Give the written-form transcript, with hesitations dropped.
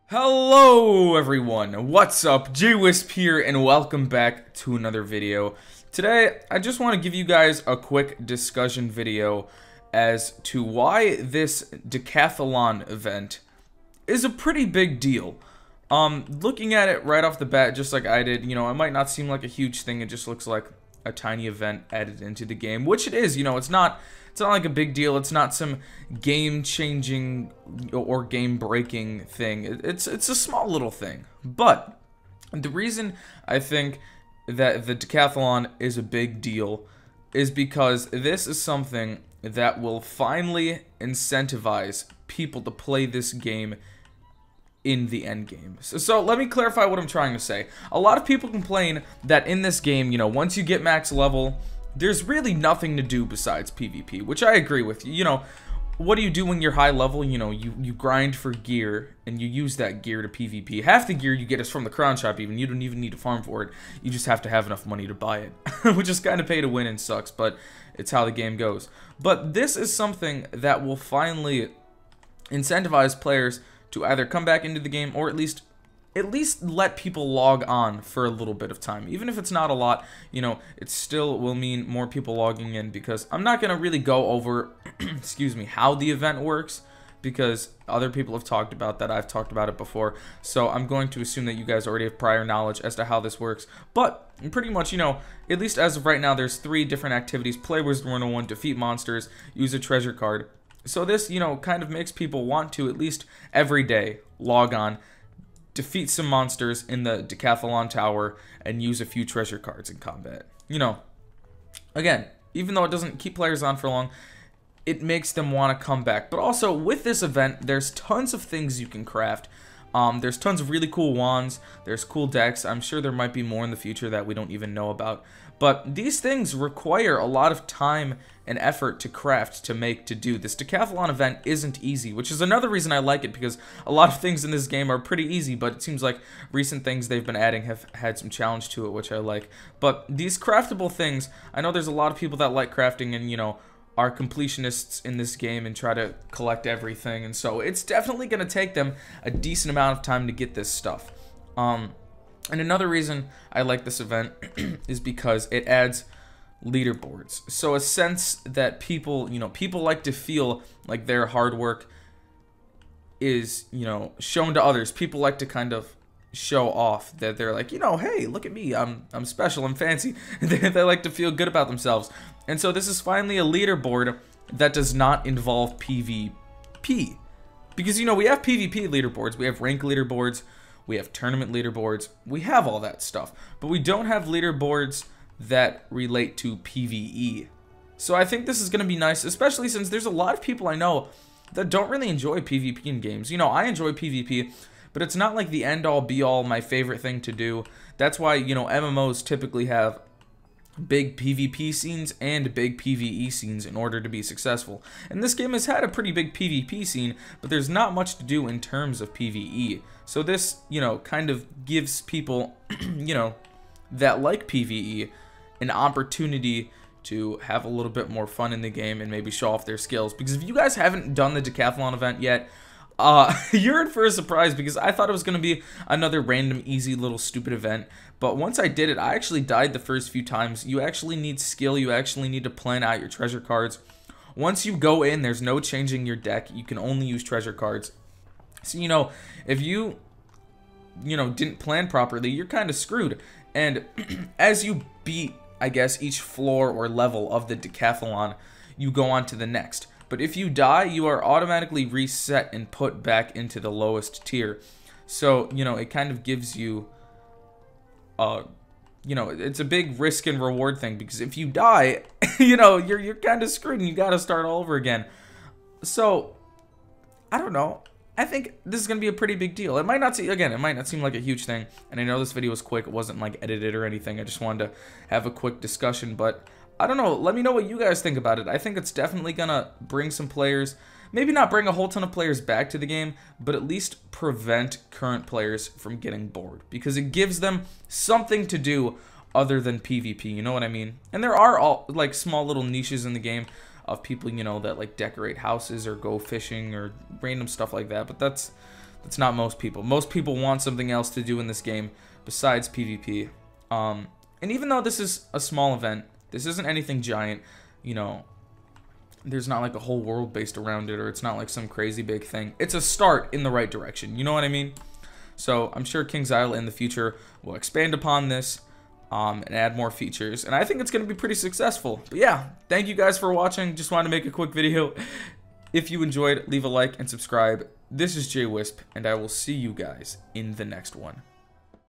Hello everyone, what's up? Jwhisp here and welcome back to another video. Today, I just want to give you guys a quick discussion video as to why this Deckathalon event is a pretty big deal. Looking at it right off the bat, just like I did, it might not seem like a huge thing, it just looks like a tiny event added into the game, which it is. It's not like a big deal. It's not some game-changing or game-breaking thing. It's a small little thing. But the reason I think that the Deckathalon is a big deal is because this is something that will finally incentivize people to play this game in the end game. So let me clarify what I'm trying to say. A lot of people complain that in this game, once you get max level, there's really nothing to do besides PvP, which I agree with. What do you do when you're high level? You grind for gear, and you use that gear to PvP. Half the gear you get is from the crown shop even. You don't even need to farm for it. You just have to have enough money to buy it, which is kind of pay to win and sucks, but it's how the game goes. But this is something that will finally incentivize players to either come back into the game or at least let people log on for a little bit of time. Even if it's not a lot, it still will mean more people logging in, because I'm not going to really go over, excuse me, how the event works, because other people have talked about that. I've talked about it before. So I'm going to assume that you guys already have prior knowledge as to how this works. But pretty much, at least as of right now, there's 3 different activities: play Wizard101, defeat monsters, use a treasure card. So this, kind of makes people want to, at least every day, log on, defeat some monsters in the Deckathalon Tower, and use a few treasure cards in combat. Again, even though it doesn't keep players on for long, it makes them want to come back. But also, with this event, there's tons of things you can craft. There's tons of really cool wands, there's cool decks. I'm sure there might be more in the future that we don't even know about. But these things require a lot of time and effort to craft, to make, to do. This Deckathalon event isn't easy, which is another reason I like it, because a lot of things in this game are pretty easy, but it seems like recent things they've been adding have had some challenge to it, which I like. But these craftable things, I know there's a lot of people that like crafting and, are completionists in this game and try to collect everything, and so it's definitely going to take them a decent amount of time to get this stuff. And another reason I like this event is because it adds leaderboards. So a sense that people like to feel like their hard work is, shown to others. People like to kind of show off that they're like, hey, look at me, I'm special, I'm fancy. They like to feel good about themselves. And so this is finally a leaderboard that does not involve PvP. Because, we have PvP leaderboards, we have rank leaderboards, we have tournament leaderboards, we have all that stuff. But we don't have leaderboards that relate to PvE. So I think this is going to be nice, especially since there's a lot of people I know that don't really enjoy PvP in games. I enjoy PvP, but it's not like the end-all, be-all, my favorite thing to do. That's why, MMOs typically have big PvP scenes and big PvE scenes in order to be successful. And this game has had a pretty big PvP scene, but there's not much to do in terms of PvE. So this, kind of gives people, that like PvE an opportunity to have a little bit more fun in the game and maybe show off their skills. Because if you guys haven't done the Deckathalon event yet, you're in for a surprise, because I thought it was going to be another random, easy, little stupid event. But once I did it, I actually died the first few times. You actually need skill. You actually need to plan out your treasure cards. Once you go in, there's no changing your deck. You can only use treasure cards. So, if you, didn't plan properly, you're kind of screwed. And as you beat, I guess, each floor or level of the Deckathalon, you go on to the next. But if you die, you are automatically reset and put back into the lowest tier. So, it kind of gives you, it's a big risk and reward thing, because if you die, you're kind of screwed and you got to start all over again. So, I don't know. I think this is going to be a pretty big deal. It might not seem like a huge thing, and I know this video was quick. It wasn't like edited or anything. I just wanted to have a quick discussion, but I don't know. Let me know what you guys think about it. I think it's definitely going to bring some players, maybe not bring a whole ton of players back to the game, but at least prevent current players from getting bored, because it gives them something to do other than PvP, you know what I mean? And there are all like small little niches in the game of people, you know, that like decorate houses or go fishing or random stuff like that. But that's That's not most people. Most people want something else to do in this game besides PvP. And even though this is a small event, this isn't anything giant, you know, there's not like a whole world based around it, or it's not like some crazy big thing. It's a start in the right direction, you know what I mean? So I'm sure King's Isle in the future will expand upon this and add more features, and I think it's going to be pretty successful. But yeah, thank you guys for watching. Just wanted to make a quick video. If you enjoyed, leave a like and subscribe. This is Jwhisp, and I will see you guys in the next one.